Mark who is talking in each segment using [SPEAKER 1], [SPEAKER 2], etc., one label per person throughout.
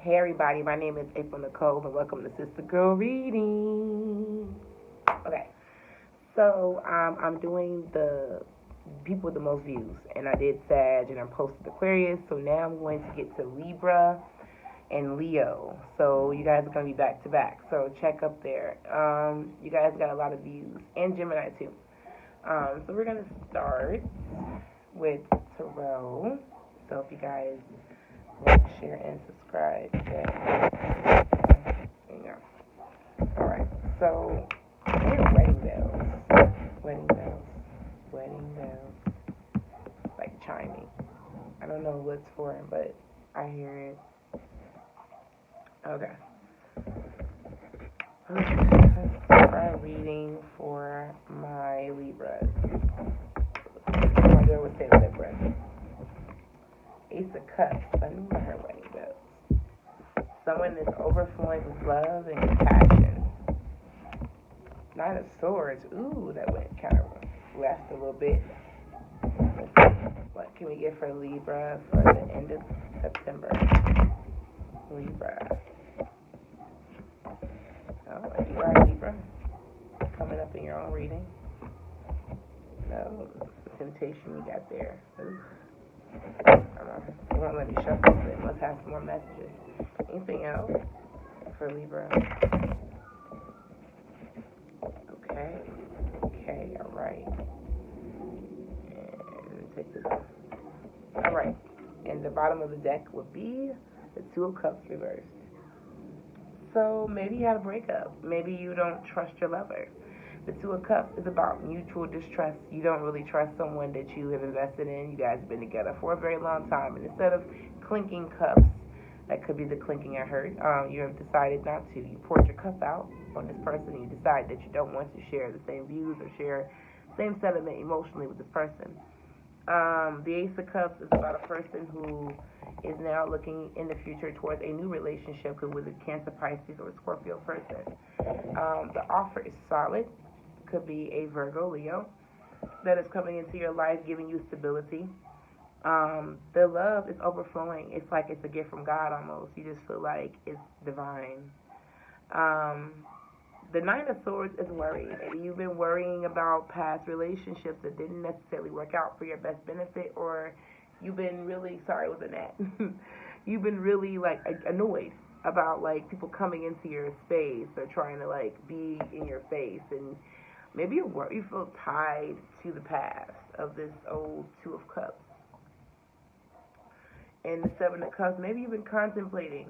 [SPEAKER 1] Hey everybody, my name is April Nicole and welcome to Sister Girl Reading. Okay, so I'm doing the people with the most views, and I did Sag and I posted Aquarius, so now I'm going to get to Libra and Leo. So you guys are going to be back to back, so check up there. You guys got a lot of views, and Gemini too. So we're going to start with Tarot. So if you guys like, share, and subscribe. There you go. Alright, so wedding bells. Wedding bells. Wedding bells. Like chiming. I don't know what it's for, but I hear it. Okay. Let's start reading for my Libras. My girl would say Libra. Ace of Cups. I knew her wedding bells. Someone is overflowing with love and compassion. Nine of Swords. Ooh, that went kind of left a little bit. Let's see. What can we get for Libra for the end of September? Libra. Oh, you are Libra. Coming up in your own reading. No, temptation you got there. Ooh. It won't let me shuffle, so it must have some more messages. Anything else for Libra? Okay, alright. And take this off. Alright, and the bottom of the deck would be the Two of Cups reversed. So maybe you had a breakup. Maybe you don't trust your lover. The Two of Cups is about mutual distrust. You don't really trust someone that you have invested in. You guys have been together for a very long time. And instead of clinking cups, that could be the clinking I heard, you have decided not to. You poured your cup out on this person. You decide that you don't want to share the same views or share the same sentiment emotionally with this person. The Ace of Cups is about a person who is now looking in the future towards a new relationship with a Cancer, Pisces, or a Scorpio person. The offer is solid. Could be a Virgo, Leo, that is coming into your life, giving you stability. The love is overflowing. It's like it's a gift from God almost. You just feel like it's divine. The Nine of Swords is worry. Maybe you've been worrying about past relationships that didn't necessarily work out for your best benefit, or you've been really, sorry, it was a gnat. You've been really, like, annoyed about, like, people coming into your space or trying to, like, be in your face. And maybe you feel tied to the past of this old Two of Cups. And the Seven of Cups, maybe you've been contemplating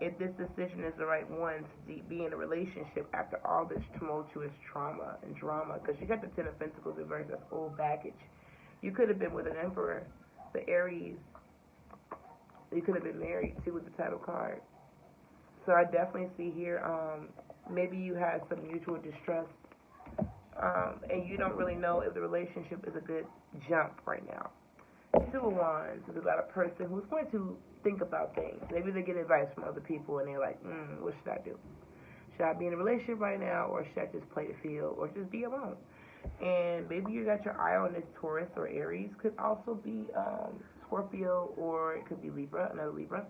[SPEAKER 1] if this decision is the right one to be in a relationship after all this tumultuous trauma and drama. Because you got the Ten of Pentacles reversed, that's old baggage. You could have been with an Emperor, the Aries. You could have been married, too, with the title card. So I definitely see here, maybe you had some mutual distrust. And you don't really know if the relationship is a good jump right now. Two of Wands is about a person who's going to think about things. Maybe they get advice from other people and they're like, what should I do? Should I be in a relationship right now, or should I just play the field, or just be alone? And maybe you got your eye on this Taurus or Aries. Could also be Scorpio, or it could be Libra, another Libra.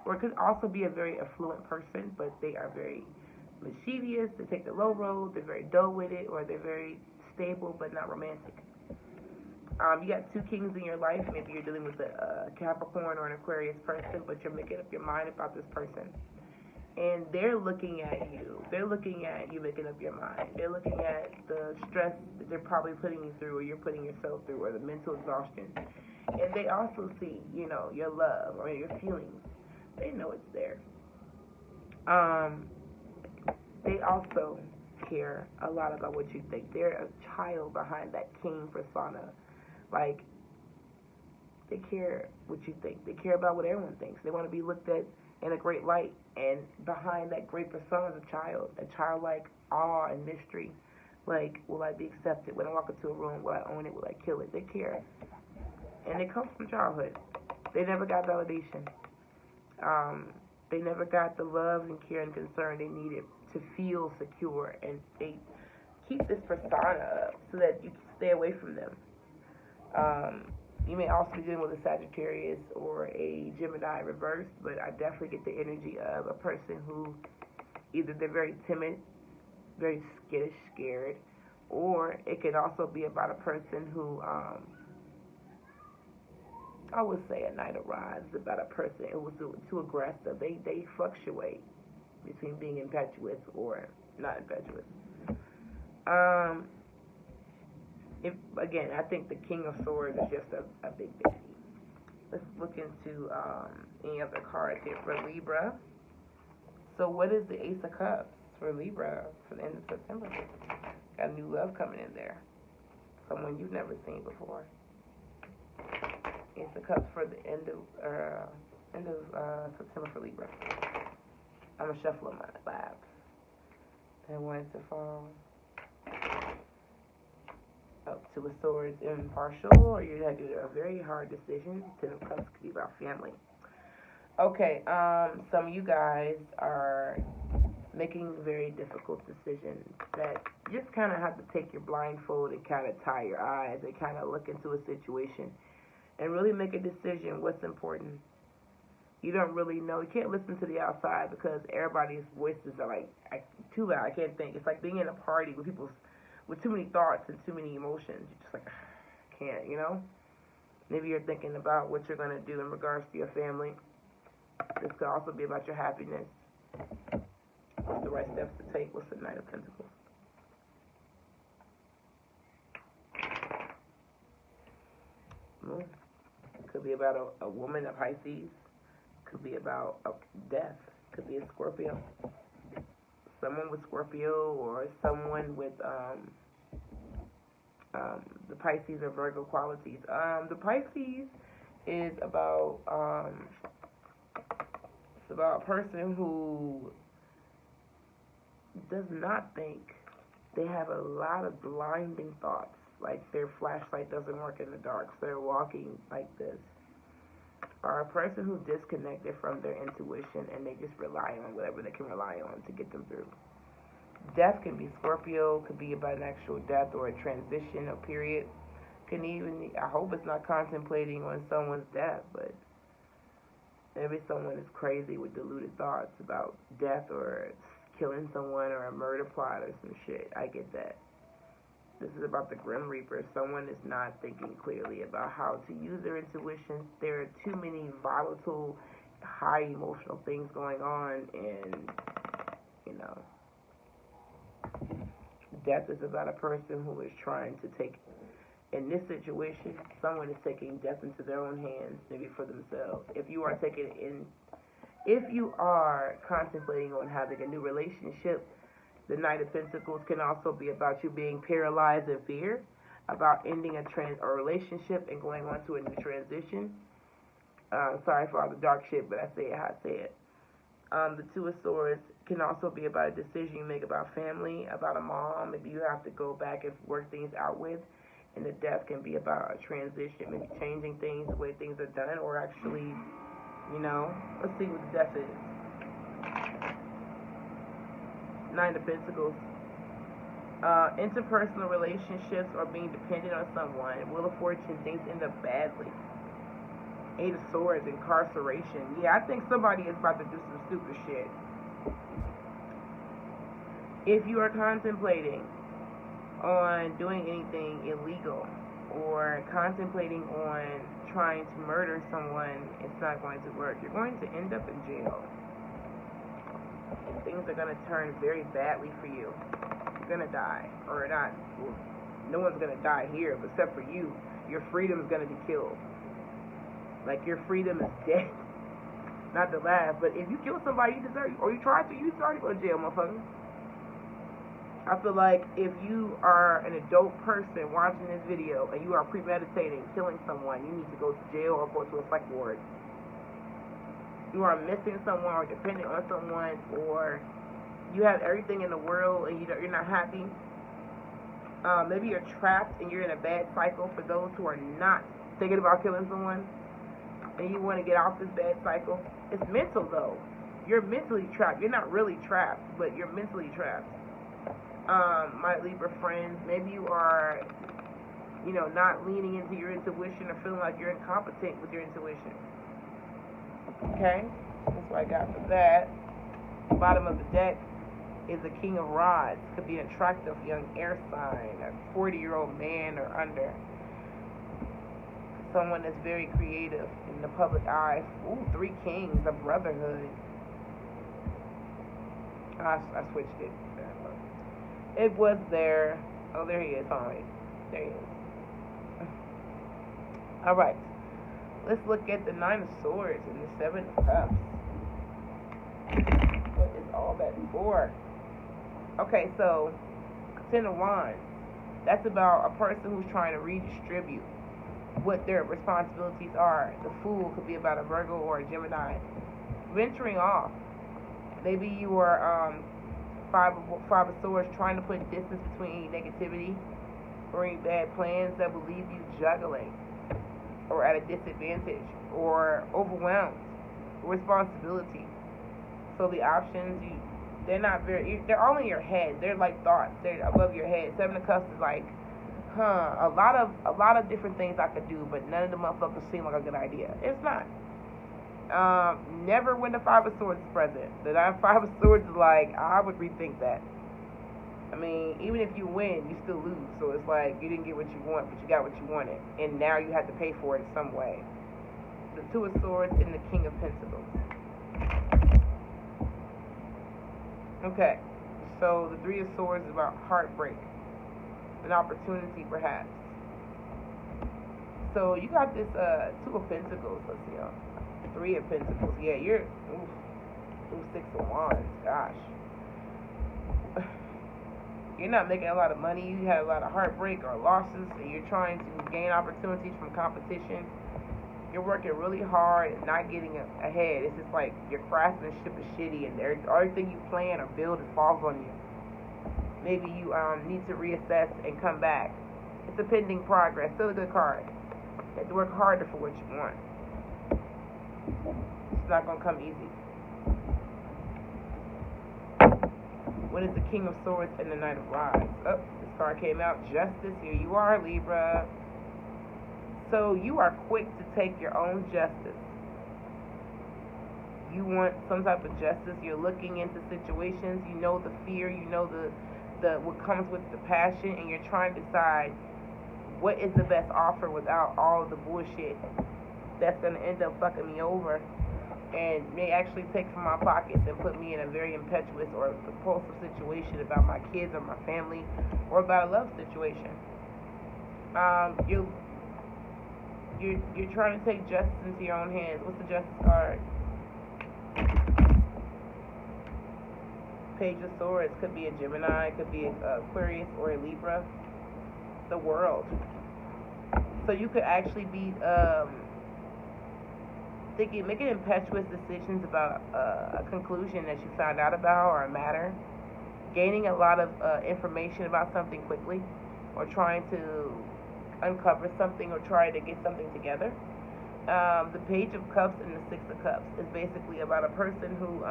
[SPEAKER 1] Or it could also be a very affluent person, but they are very mischievous. They take the low road. They're very dull with it, or they're very stable but not romantic. You got two kings in your life. Maybe you're dealing with a Capricorn or an Aquarius person, but you're making up your mind about this person. And they're looking at you. They're looking at you making up your mind. They're looking at the stress that they're probably putting you through, or you're putting yourself through, or the mental exhaustion. And they also see, your love or your feelings. They know it's there. They also care a lot about what you think. They're a child behind that king persona. Like, they care what you think. They care about what everyone thinks. They want to be looked at in a great light. And behind that great persona is a childlike awe and mystery. Like, will I be accepted? When I walk into a room, will I own it? Will I kill it? They care. And it comes from childhood. They never got validation. They never got the love and care and concern they needed to feel secure. And they keep this persona up so that you can stay away from them. You may also be dealing with a Sagittarius or a Gemini reversed, but I definitely get the energy of a person who either they're very timid, very skittish, scared, or it could also be about a person who, I would say a Knight of Rods is about a person who was too aggressive. They fluctuate between being impetuous or not impetuous. Again, I think the King of Swords is just a big baby. Let's look into any other cards here for Libra. So what is the Ace of Cups for Libra for the end of September? Got new love coming in there. Someone you've never seen before. Ace of Cups for the end of September for Libra. I'm going to shuffle on my lap. And want to fall. Up to a Swords impartial, or you had to do a very hard decision. Ten of Cups could be about family. Okay, some of you guys are making very difficult decisions that you just kind of have to take your blindfold and kind of tie your eyes and kind of look into a situation and really make a decision what's important. You don't really know. You can't listen to the outside because everybody's voices are like too loud. I can't think. It's like being in a party with people with too many thoughts and too many emotions. You're just like, I can't, you know? Maybe you're thinking about what you're going to do in regards to your family. This could also be about your happiness. What's the right steps to take? What's the Knight of Pentacles? Could be about a woman of Pisces. Could be about death. Could be a Scorpio. Someone with Scorpio or someone with the Pisces or Virgo qualities. The Pisces is about it's about a person who does not think. They have a lot of blinding thoughts, like their flashlight doesn't work in the dark, so they're walking like this. Or a person who's disconnected from their intuition and they just rely on whatever they can rely on to get them through. Death can be Scorpio, could be about an actual death or a transition, a period. Can even, I hope it's not contemplating on someone's death, but maybe someone is crazy with deluded thoughts about death or killing someone or a murder plot or some shit. I get that. This is about the Grim Reaper. Someone is not thinking clearly about how to use their intuition. There are too many volatile, high emotional things going on, and, you know, death is about a person who is trying to take, in this situation, someone is taking death into their own hands, maybe for themselves. If you are contemplating on having a new relationship, the Knight of Pentacles can also be about you being paralyzed in fear, about ending a relationship and going on to a new transition. Sorry for all the dark shit, but I say it how I say it. The Two of Swords can also be about a decision you make about family, about a mom, maybe you have to go back and work things out with. And the Death can be about a transition, maybe changing things, the way things are done, or actually, you know, let's see what the Death is. Nine of Pentacles. Interpersonal relationships or being dependent on someone. Wheel of Fortune, things end up badly. Eight of Swords, incarceration. Yeah, I think somebody is about to do some stupid shit. If you are contemplating on doing anything illegal or contemplating on trying to murder someone, it's not going to work. You're going to end up in jail. Things are going to turn very badly for you. You're going to die. Or not. Well, no one's going to die here, but except for you. Your freedom is going to be killed. Like, your freedom is dead. Not to laugh, but if you kill somebody, you deserve, or you try to, you start to go to jail, motherfucker. I feel like if you are an adult person watching this video and you are premeditating killing someone, you need to go to jail or go to a psych ward. You are missing someone or dependent on someone, or you have everything in the world and you're not happy. Maybe you're trapped and you're in a bad cycle. For those who are not thinking about killing someone and you want to get off this bad cycle, it's mental though. You're mentally trapped. You're not really trapped, but you're mentally trapped. My Libra friends, maybe you are not leaning into your intuition or feeling like you're incompetent with your intuition. Okay? That's what I got for that. Bottom of the deck is the King of Rods. Could be an attractive young air sign, a 40-year-old man or under. Someone that's very creative in the public eye. Ooh, 3 Kings, a brotherhood. I switched it. It was there. Oh, there he is. All right. There he is. All right. Let's look at the 9 of Swords and the 7 of Cups. What is all that for? Okay, so 10 of Wands. That's about a person who's trying to redistribute what their responsibilities are. The Fool could be about a Virgo or a Gemini. Venturing off. Maybe you are five of Swords, trying to put distance between any negativity or any bad plans that will leave you juggling or at a disadvantage or overwhelmed with responsibility. So the options, they're all in your head. They're like thoughts. They're above your head. 7 of Cups is like, a lot of different things I could do, but none of the motherfuckers seem like a good idea. It's not. Never when the 5 of Swords is present. The 5 of Swords is like, I would rethink that. I mean, even if you win, you still lose. So it's like, you didn't get what you want, but you got what you wanted. And now you have to pay for it in some way. The 2 of Swords and the King of Pentacles. Okay. So the 3 of Swords is about heartbreak. An opportunity, perhaps. So you got this 2 of Pentacles. Let's see. 3 of Pentacles. Yeah, you're 6 of Wands. Gosh. You're not making a lot of money. You had a lot of heartbreak or losses, and you're trying to gain opportunities from competition. You're working really hard and not getting ahead. It's just like your craftsmanship is shitty, and everything you plan or build, it falls on you. Maybe you need to reassess and come back. It's a pending progress. Still a good card. You have to work harder for what you want. It's not going to come easy. What is the King of Swords and the Knight of Rods? Oh, this card came out. Justice. Here you are, Libra. So you are quick to take your own justice. You want some type of justice. You're looking into situations. You know the fear. You know the what comes with the passion, and you're trying to decide what is the best offer without all of the bullshit that's going to end up fucking me over and may actually take from my pockets and put me in a very impetuous or impulsive situation about my kids or my family or about a love situation. You're trying to take justice into your own hands. What's the Justice card? Page of Swords. Could be a Gemini, could be a Aquarius or a Libra. The World. So you could actually be making impetuous decisions about a conclusion that you found out about or a matter, gaining a lot of information about something quickly, or trying to uncover something or try to get something together. The Page of Cups and the 6 of Cups is basically about a person who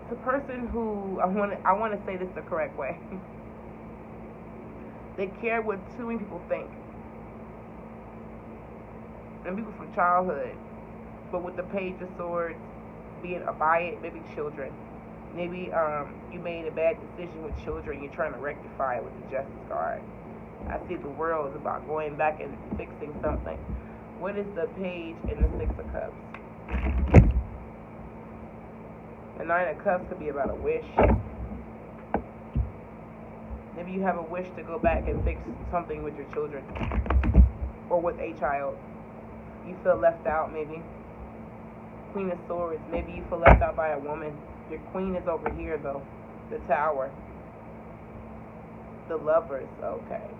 [SPEAKER 1] it's a person who, I want to say this the correct way. They care what too many people think. And people from childhood. But with the Page of Swords being by it, maybe children. Maybe you made a bad decision with children. You're trying to rectify it with the Justice card. I see the World is about going back and fixing something. What is the Page and the 6 of Cups? The 9 of Cups could be about a wish. Maybe you have a wish to go back and fix something with your children. Or with a child. You feel left out, maybe. Queen of Swords. Maybe you feel left out by a woman. Your queen is over here, though. The Tower. The Lovers. Okay.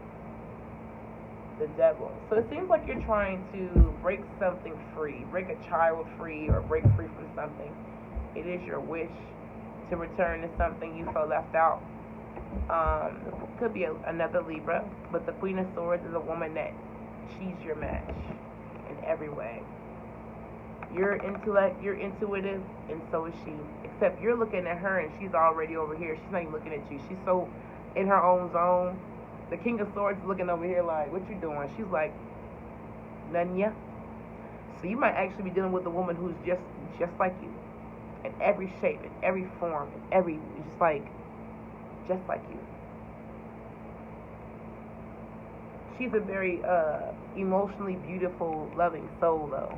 [SPEAKER 1] The Devil. So it seems like you're trying to break something free. Break a child free or break free from something. It is your wish to return to something you felt left out. Could be another Libra, but the Queen of Swords is a woman that she's your match in every way. You're intellect, you're intuitive, and so is she. Except you're looking at her and she's already over here. She's not even looking at you. She's so in her own zone. The King of Swords is looking over here like, what you doing? She's like, nothing yet. So you might actually be dealing with a woman who's just like you. In every shape, in every form, in every, just like you. She's a very emotionally beautiful, loving soul, though.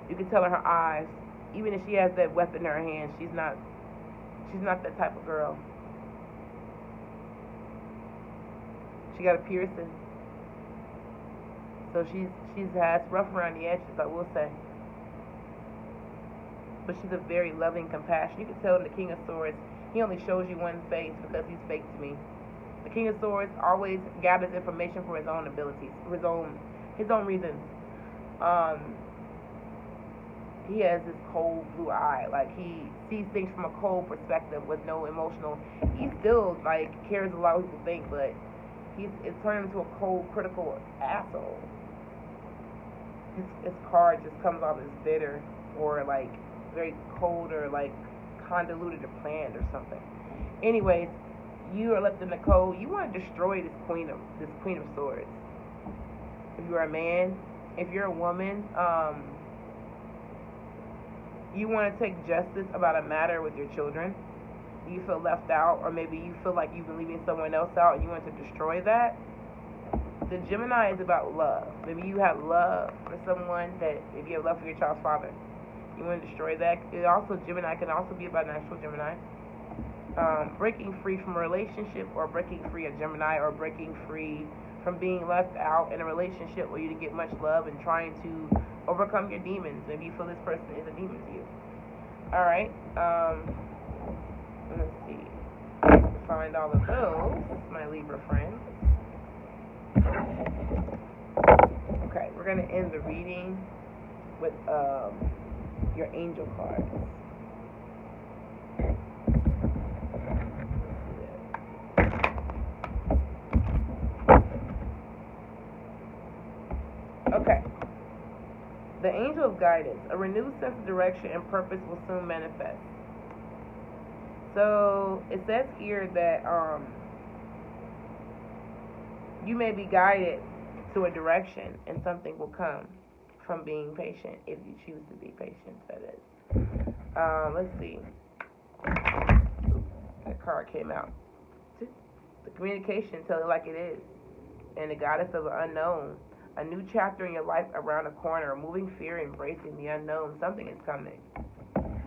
[SPEAKER 1] You can tell in her eyes, even if she has that weapon in her hand, she's not that type of girl. She got a piercing, so she's has rough around the edges, I will say. But she's a very loving, compassion. You can tell in the King of Swords, he only shows you one face because he's fake to me. The King of Swords always gathers information for his own abilities, for his own reasons. He has this cold blue eye, like he sees things from a cold perspective with no emotional. He still like cares a lot what people think, but it's turned into a cold, critical asshole. His card just comes off as bitter or like very cold or like convoluted or planned or something. Anyways, you are left in the cold. You want to destroy this Queen of Swords. If you're a man, if you're a woman, you want to take justice about a matter with your children. You feel left out, or maybe you feel like you've been leaving someone else out and you want to destroy that. The Gemini is about love. Maybe you have love for someone that, if you have love for your child's father, you want to destroy that. Gemini can also be about an actual Gemini. Breaking free from a relationship, or breaking free of Gemini, or breaking free from being left out in a relationship where you didn't get much love and trying to overcome your demons. Maybe you feel this person is a demon to you. Alright, let's see. Find all of those, my Libra friends. Okay, we're going to end the reading with your angel cards. Okay. The angel of guidance. A renewed sense of direction and purpose will soon manifest. So it says here that you may be guided to a direction and something will come from being patient, if you choose to be patient, that is. Let's see. That card came out. The communication, tell it like it is. And the goddess of the unknown. A new chapter in your life around the corner. Removing fear, embracing the unknown. Something is coming.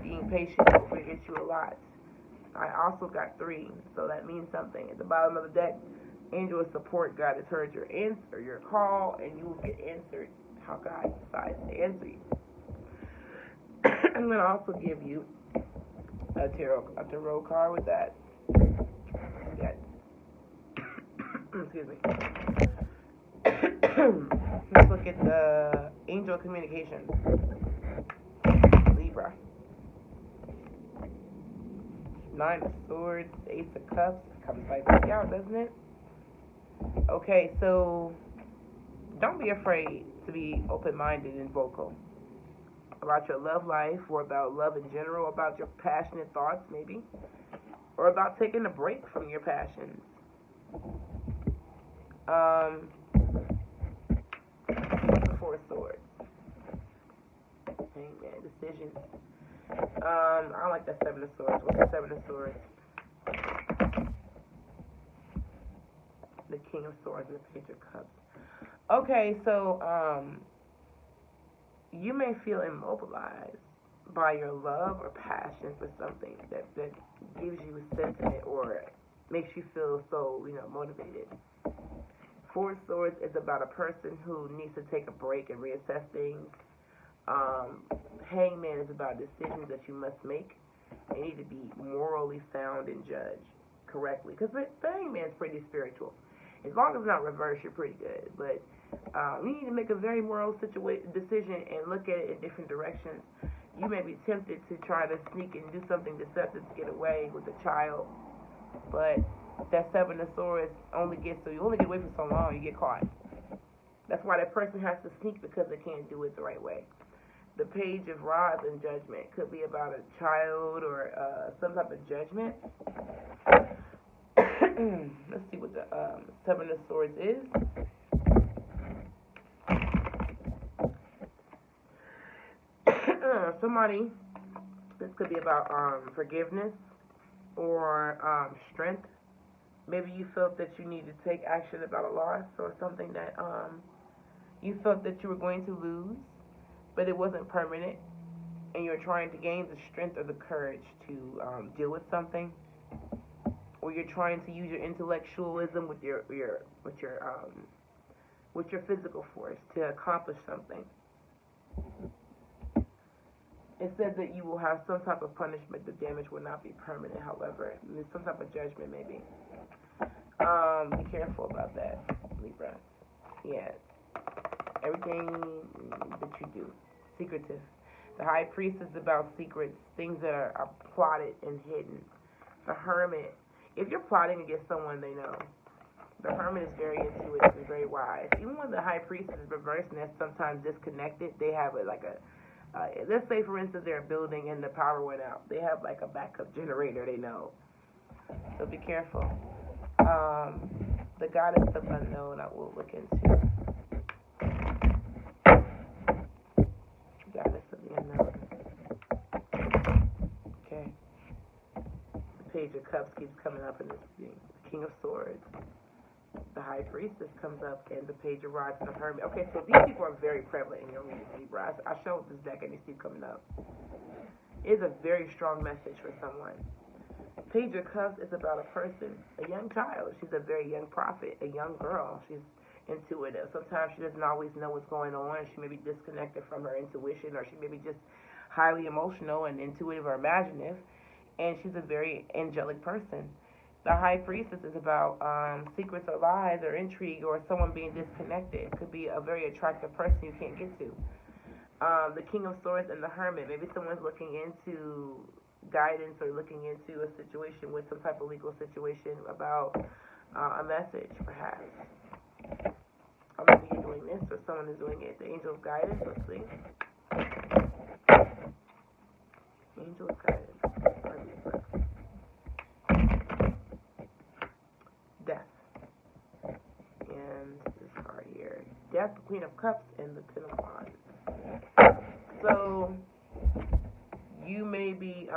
[SPEAKER 1] Being patient will get you a lot. I also got 3, so that means something. At the bottom of the deck, angel of support. God has heard your answer, your call, and you will get answered how God decides to answer you. I'm going to also give you a tarot card with that. Excuse me. Let's look at the angel communication. Libra. 9 of Swords, Ace of Cups. Comes right back out, doesn't it? Okay, so don't be afraid to be open-minded and vocal about your love life, or about love in general, about your passionate thoughts maybe, or about taking a break from your passions. 4 of Swords. Hangman, decision. I like that 7 of Swords. What's the 7 of Swords? The King of Swords and the Page of Cups. Okay, so you may feel immobilized by your love or passion for something that gives you a sentiment or makes you feel so, motivated. 4 of Swords is about a person who needs to take a break and reassess things. Hangman is about decisions that you must make. They need to be morally sound and judged correctly. Because the Hangman is pretty spiritual. As long as it's not reversed, you're pretty good. But you need to make a very moral decision and look at it in different directions. You may be tempted to try to sneak and do something deceptive to get away with a child. But that 7 of Swords you only get away for so long, you get caught. That's why that person has to sneak, because they can't do it the right way. The Page of Rods and judgment could be about a child or some type of judgment. Let's see what the Seven of Swords is. Somebody, this could be about forgiveness or strength. Maybe you felt that you need to take action about a loss or something that you felt that you were going to lose, but it wasn't permanent, and you're trying to gain the strength or the courage to deal with something, or you're trying to use your intellectualism with your physical force to accomplish something. It says that you will have some type of punishment. The damage will not be permanent, however. There's some type of judgment, maybe. Be careful about that, Libra. Yeah. Everything that you do. Secretive. The High Priest is about secrets, things that are plotted and hidden. The Hermit. If you're plotting against someone, they know. The Hermit is very intuitive and very wise. Even when the High Priest is reversed and that's sometimes disconnected, they have let's say, for instance, they're a building and the power went out. They have like a backup generator, they know. So be careful. The Goddess of Unknown, I will look into. Goddess of the Unknown. Okay. The Page of Cups keeps coming up in this thing. The King of Swords. The High Priestess comes up, and the Page of Rods and the Hermit. Okay, so these people are very prevalent in your reading, Libra. I showed this deck, and these keep coming up. It is a very strong message for someone. Page of Cups is about a person, a young child. She's a very young prophet, a young girl. She's intuitive. Sometimes she doesn't always know what's going on. She may be disconnected from her intuition, or she may be just highly emotional and intuitive or imaginative, and she's a very angelic person. The High Priestess is about secrets or lies or intrigue or someone being disconnected. It could be a very attractive person you can't get to. The King of Swords and the Hermit. Maybe someone's looking into guidance or looking into a situation with some type of legal situation about a message, perhaps. Or maybe you're doing this or someone is doing it. The Angel of Guidance, let's see. Angel of Guidance. Death. And this card here. Death, the Queen of Cups, and the Ten of Wands. So, you may be,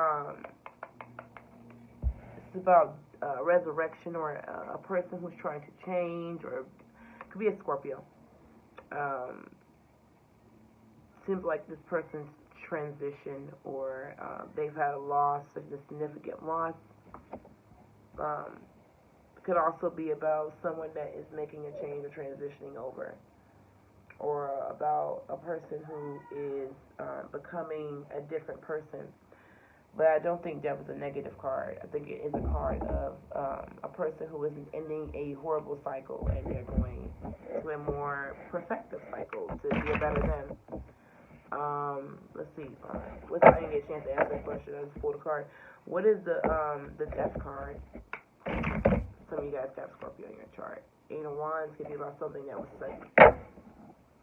[SPEAKER 1] it's about resurrection or a person who's trying to change, or it could be a Scorpio. Seems like this person's transition, or they've had a loss, a significant loss. Could also be about someone that is making a change or transitioning over, or about a person who is becoming a different person. But I don't think that was a negative card. I think it is a card of a person who is ending a horrible cycle and they're going to a more perfective cycle to be a better them. Let's see. I didn't get a chance to ask that question. I just pulled a card. What is the Death card? Some of you guys got Scorpio in your chart. Eight of Wands could be about something that was sudden.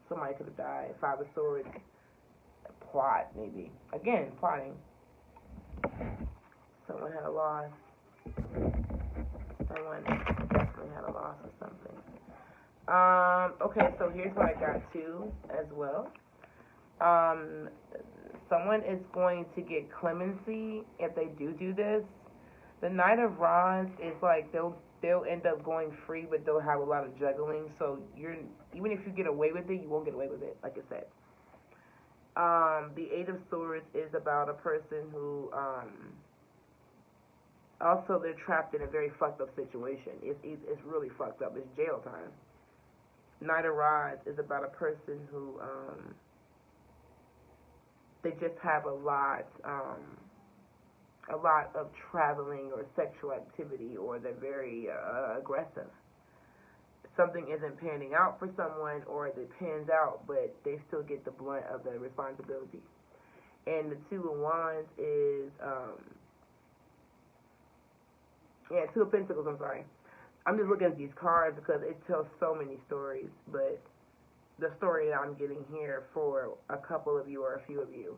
[SPEAKER 1] Somebody could have died. Five of Swords. Plot, maybe. Again, plotting. Someone had a loss. Someone definitely had a loss or something. Okay, so here's what I got too, as well. Someone is going to get clemency if they do this. The Knight of Rods is like they'll end up going free, but they'll have a lot of juggling. So even if you get away with it, you won't get away with it, like I said. The Eight of Swords is about a person who also they're trapped in a very fucked up situation. It's really fucked up. It's jail time. Knight of Rods is about a person who they just have a lot of traveling or sexual activity, or they're very aggressive. Something isn't panning out for someone, or it pans out, but they still get the blunt of the responsibility. And the Two of Wands is, Two of Pentacles, I'm sorry. I'm just looking at these cards because it tells so many stories, but the story that I'm getting here for a couple of you or a few of you,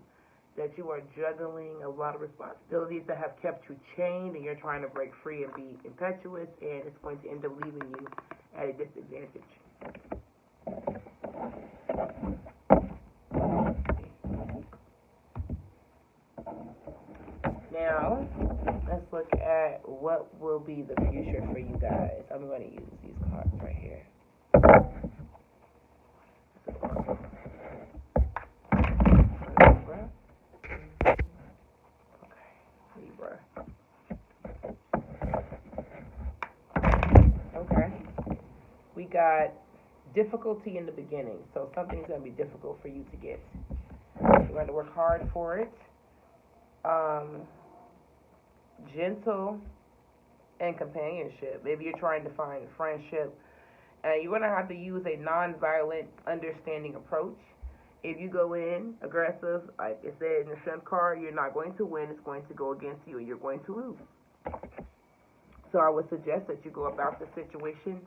[SPEAKER 1] that you are juggling a lot of responsibilities that have kept you chained, and you're trying to break free and be impetuous, and it's going to end up leaving you at a disadvantage. Now, let's look at what will be the future for you guys. I'm going to use these cards right here. Libra. Okay. We got difficulty in the beginning. So something's going to be difficult for you to get. You're going to work hard for it. Gentle and companionship. Maybe you're trying to find friendship, and you're going to have to use a non-violent, understanding approach. If you go in aggressive, like it said in the Strength card, you're not going to win. It's going to go against you, and you're going to lose. So I would suggest that you go about the situation,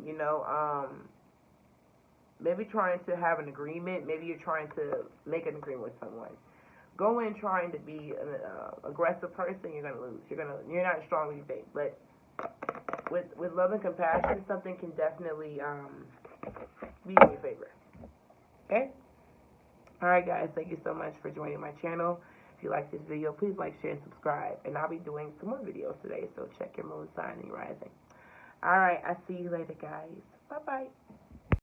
[SPEAKER 1] you know, maybe trying to have an agreement. Maybe you're trying to make an agreement with someone. Go in trying to be an aggressive person, you're gonna lose. You're not as strong as you think. But with love and compassion, something can definitely be in your favor. Okay? Alright guys, thank you so much for joining my channel. If you like this video, please like, share, and subscribe. And I'll be doing some more videos today, so check your moon sign and your rising. Alright, I'll see you later guys. Bye bye.